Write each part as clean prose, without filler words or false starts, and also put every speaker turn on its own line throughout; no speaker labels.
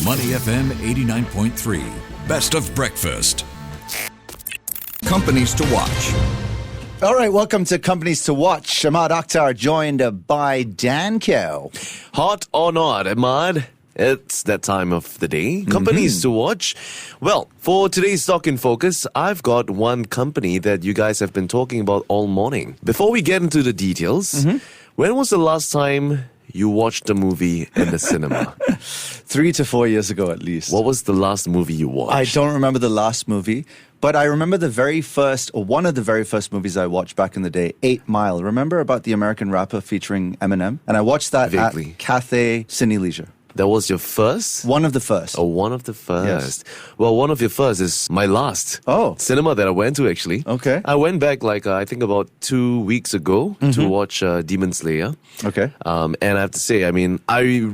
Money FM 89.3. Best of breakfast. Companies to watch.
All right, welcome to Companies to Watch. Emaad Akhtar joined by Dan Kyo.
Hot or not, Emaad? It's that time of the day. Companies to watch. Well, for today's Stock in Focus, I've got one company that you guys have been talking about all morning. Before we get into the details, when was the last time you watched a movie in the cinema?
3 to 4 years ago, at least.
What was the last movie you watched?
I don't remember the last movie, but I remember the very first, or one of the very first movies I watched back in the day, 8 Mile. Remember about the American rapper featuring Eminem? And I watched that
Vaguely.
at Cathay Cineplexes.
That was your first?
One of the first.
Oh, one of the first. Well, one of your first is my last cinema that I went to, actually.
Okay.
I went back, I think about 2 weeks ago to watch Demon Slayer.
Okay.
And I have to say,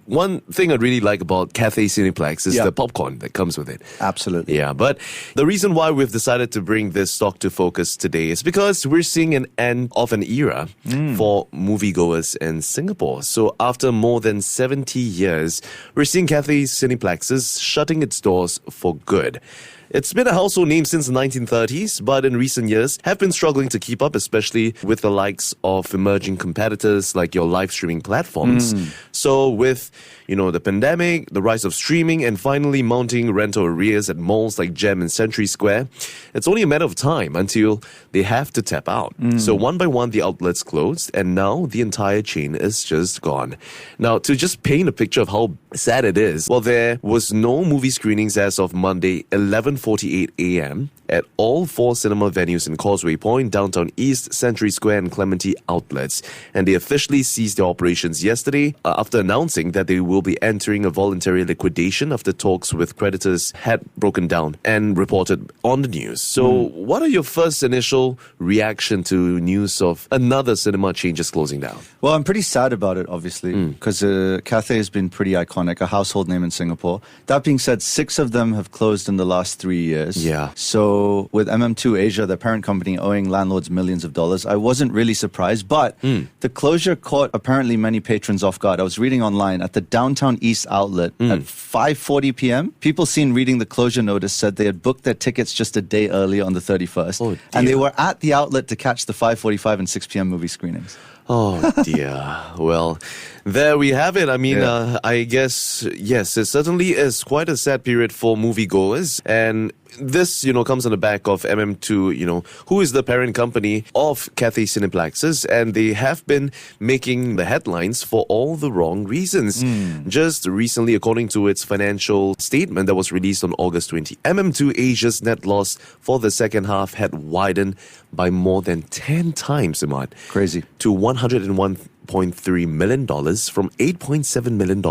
one thing I really like about Cathay Cineplexes is the popcorn that comes with it.
Absolutely.
Yeah, but the reason why we've decided to bring this stock to focus today is because we're seeing an end of an era for moviegoers in Singapore. So after more than 70 years, we're seeing Cathay Cineplexes shutting its doors for good. It's been a household name since the 1930s, but in recent years have been struggling to keep up, especially with the likes of emerging competitors like your live streaming platforms. So with, the pandemic, the rise of streaming, and finally mounting rental arrears at malls like Gem and Century Square, it's only a matter of time until they have to tap out. So one by one, the outlets closed, and now the entire chain is just gone. Now, to just paint a picture of how sad it is, well, there was no movie screenings as of Monday, 11:48 a.m. at all 4 cinema venues in Causeway Point, Downtown East, Century Square and Clementi outlets. And they officially ceased their operations yesterday after announcing that they will be entering a voluntary liquidation after talks with creditors had broken down and reported on the news. So what are your first initial reaction to news of another cinema chain just closing down?
Well, I'm pretty sad about it, obviously, because Cathay has been pretty iconic, a household name in Singapore. That being said, 6 of them have closed in the last 3 years.
Yeah.
So with mm2 Asia, the parent company, owing landlords millions of dollars, I wasn't really surprised, but the closure caught apparently many patrons off guard. I was reading online at the Downtown East outlet at 5:40 p.m. People seen reading the closure notice said they had booked their tickets just a day earlier on the 31st.
Oh, dear.
And they were at the outlet to catch the 5:45 and 6 p.m. movie screenings.
Oh, dear. Well, there we have it. I guess, yes, it certainly is quite a sad period for moviegoers. And this, comes on the back of MM2, who is the parent company of Cathay Cineplexes. And they have been making the headlines for all the wrong reasons. Just recently, according to its financial statement that was released on August 20, MM2 Asia's net loss for the second half had widened by more than 10 times, Emaad.
Crazy.
To $101.3 million from $8.7 million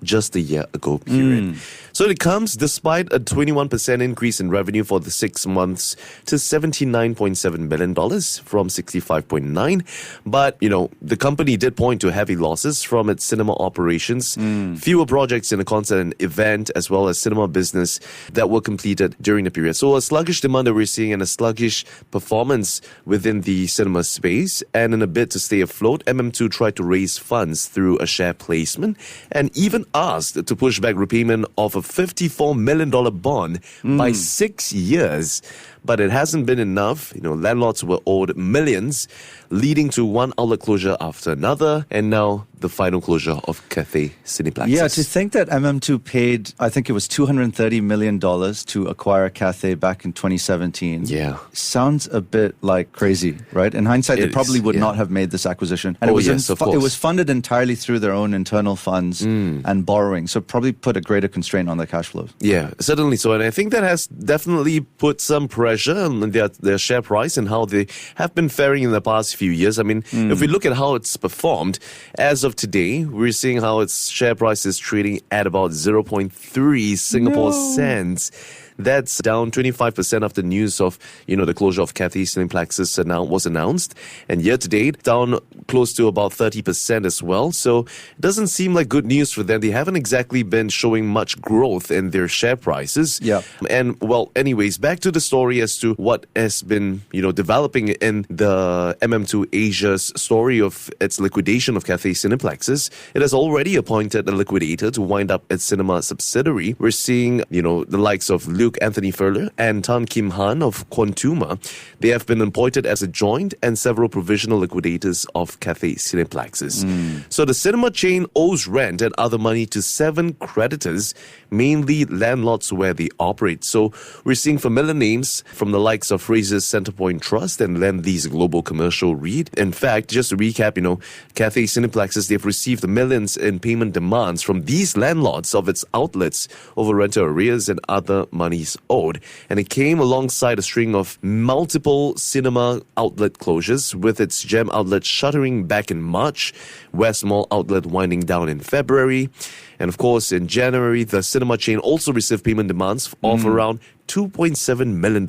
just a year ago period. So it comes despite a 21% increase in revenue for the 6 months to $79.7 million from $65.9. But, the company did point to heavy losses from its cinema operations, fewer projects in the concert and event, as well as cinema business that were completed during the period. So a sluggish demand that we're seeing and a sluggish performance within the cinema space. And in a bid to stay afloat, MM2 tried to raise funds through a share placement and even asked to push back repayment of a $54 million bond by 6 years. But it hasn't been enough. Landlords were owed millions, leading to one outlet closure after another, and now the final closure of Cathay Cineplexes.
Yeah, to think that MM2 paid, I think it was $230 million to acquire Cathay back in 2017.
Yeah.
Sounds a bit like crazy, right? In hindsight, they probably would not have made this acquisition. And it was funded entirely through their own internal funds and borrowing, so probably put a greater constraint on their cash flows.
Yeah, certainly so. And I think that has definitely put some pressure on their share price and how they have been faring in the past few years. If we look at how it's performed, as of today, we're seeing how its share price is trading at about 0.3 Singapore cents. That's down 25% after news of, the closure of Cathay Cineplexes was announced. And year to date, down close to about 30% as well. So it doesn't seem like good news for them. They haven't exactly been showing much growth in their share prices.
Yeah.
And well, anyways, back to the story as to what has been, developing in the MM2 Asia's story of its liquidation of Cathay Cineplexes. It has already appointed a liquidator to wind up its cinema subsidiary. We're seeing, the likes of Luke Anthony Furler and Tan Kim Han of Quantuma. They have been appointed as a joint and several provisional liquidators of Cathay Cineplexes. So the cinema chain owes rent and other money to 7 creditors, mainly landlords where they operate. So we're seeing familiar names from the likes of Fraser's Centrepoint Trust and Lendlease Global Commercial REIT. In fact, just to recap, Cathay Cineplexes, they've received millions in payment demands from these landlords of its outlets over rental arrears and other monies owed. And it came alongside a string of multiple cinema outlet closures, with its gem outlet shuttering back in March, West Mall outlet winding down in February. And of course, in January, the cinema chain also received payment demands of around $2.7 million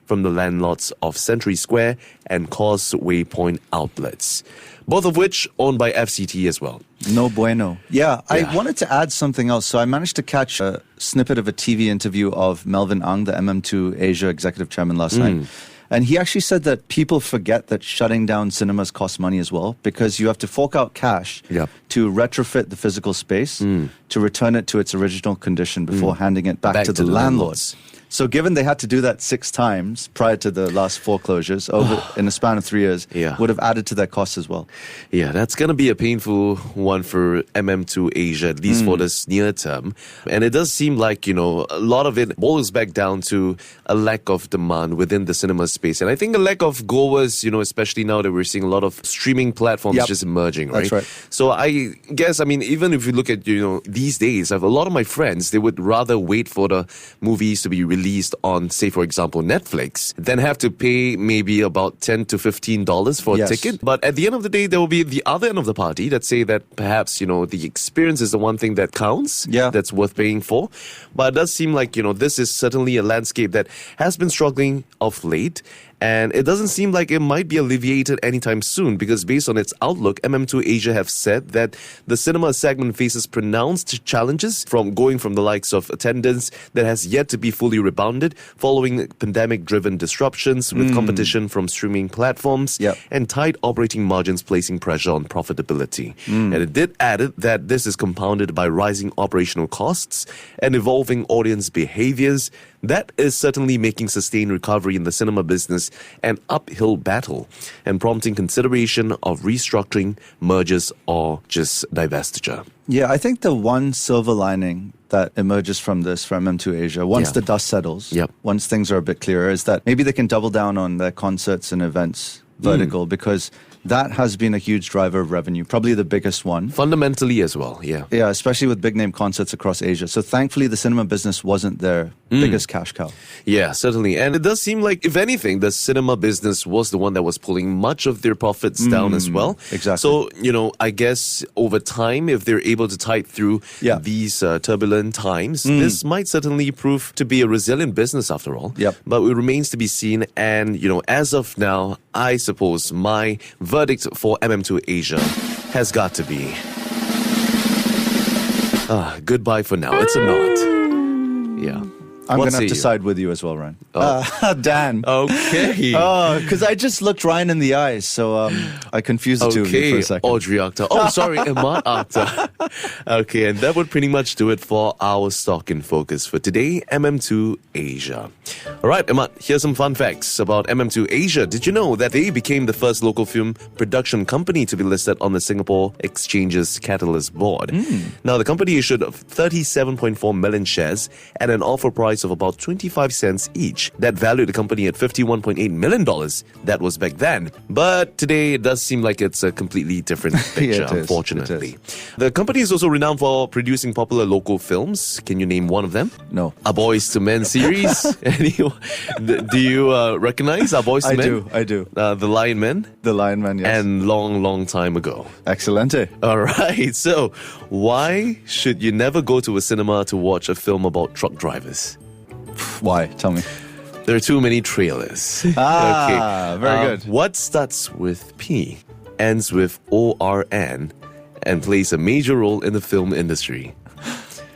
from the landlords of Century Square and Causeway Point outlets, both of which owned by FCT as well.
No bueno. Yeah, I wanted to add something else. So I managed to catch a snippet of a TV interview of Melvin Ang, the MM2 Asia executive chairman, last night. And he actually said that people forget that shutting down cinemas costs money as well, because you have to fork out cash to retrofit the physical space, to return it to its original condition before handing it back to the landlords. So given they had to do that 6 times prior to the last foreclosures in a span of 3 years, would have added to their costs as well.
Yeah, that's going to be a painful one for MM2 Asia, at least for this near term. And it does seem like, a lot of it boils back down to a lack of demand within the cinema space. And I think a lack of goers, especially now that we're seeing a lot of streaming platforms just emerging, right?
That's right.
So I guess, even if you look at, these days, I have a lot of my friends, they would rather wait for the movies to be released on, say, for example, Netflix, then have to pay maybe about $10 to $15 for a ticket. But at the end of the day, there will be the other end of the party that say that perhaps, the experience is the one thing that counts, that's worth paying for. But it does seem like, this is certainly a landscape that has been struggling of late. And it doesn't seem like it might be alleviated anytime soon, because based on its outlook, MM2 Asia have said that the cinema segment faces pronounced challenges from the likes of attendance that has yet to be fully rebounded following pandemic-driven disruptions with competition from streaming platforms and tight operating margins placing pressure on profitability. And it did add that this is compounded by rising operational costs and evolving audience behaviors. That is certainly making sustained recovery in the cinema business an uphill battle and prompting consideration of restructuring, mergers, or just divestiture.
Yeah, I think the one silver lining that emerges from this from M2 Asia, once the dust settles, once things are a bit clearer, is that maybe they can double down on their concerts and events vertical, because that has been a huge driver of revenue, probably the biggest one.
Fundamentally as well, yeah.
Yeah, especially with big name concerts across Asia. So thankfully the cinema business wasn't their biggest cash cow.
Yeah, certainly. And it does seem like, if anything, the cinema business was the one that was pulling much of their profits down as well.
Exactly.
So, I guess over time, if they're able to tide through these turbulent times, this might certainly prove to be a resilient business after all. But it remains to be seen. And, as of now, I suppose my verdict for MM2 Asia has got to be goodbye for now. It's a nod. Yeah.
I'm going to have to side with you as well, Ryan. Dan.
Okay.
Because I just looked Ryan in the eyes, so I confused the two of you for a second.
Audrey Akhtar. Oh, sorry, Emaad Akhtar. Okay, and that would pretty much do it for our Stock in Focus for today, MM2 Asia. All right, Emaad, here's some fun facts about MM2 Asia. Did you know that they became the first local film production company to be listed on the Singapore Exchange's Catalyst Board? Now, the company issued 37.4 million shares at an offer price of about 25 cents each. That valued the company at $51.8 million. That was back then. But today, it does seem like it's a completely different picture, unfortunately. The company is also renowned for producing popular local films. Can you name one of them?
No.
A Boys to Men series. Do you recognize A Boys to Men?
I do.
The Lion Men?
The Lion Men, yes.
And Long Time Ago.
Excelente.
All right. So, why should you never go to a cinema to watch a film about truck drivers?
Why? Tell me.
There are too many trailers.
Very good.
What starts with P, ends with ORN, and plays a major role in the film industry?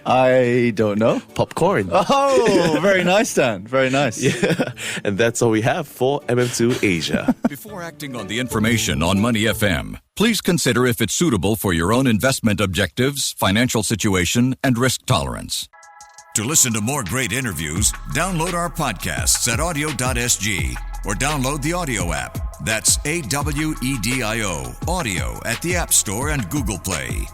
I don't know.
Popcorn.
Oh, very nice, Dan. Very nice.
Yeah, and that's all we have for MM2 Asia.
Before acting on the information on Money FM, please consider if it's suitable for your own investment objectives, financial situation, and risk tolerance. To listen to more great interviews, download our podcasts at audio.sg or download the audio app. That's AWEDIO, audio at the App Store and Google Play.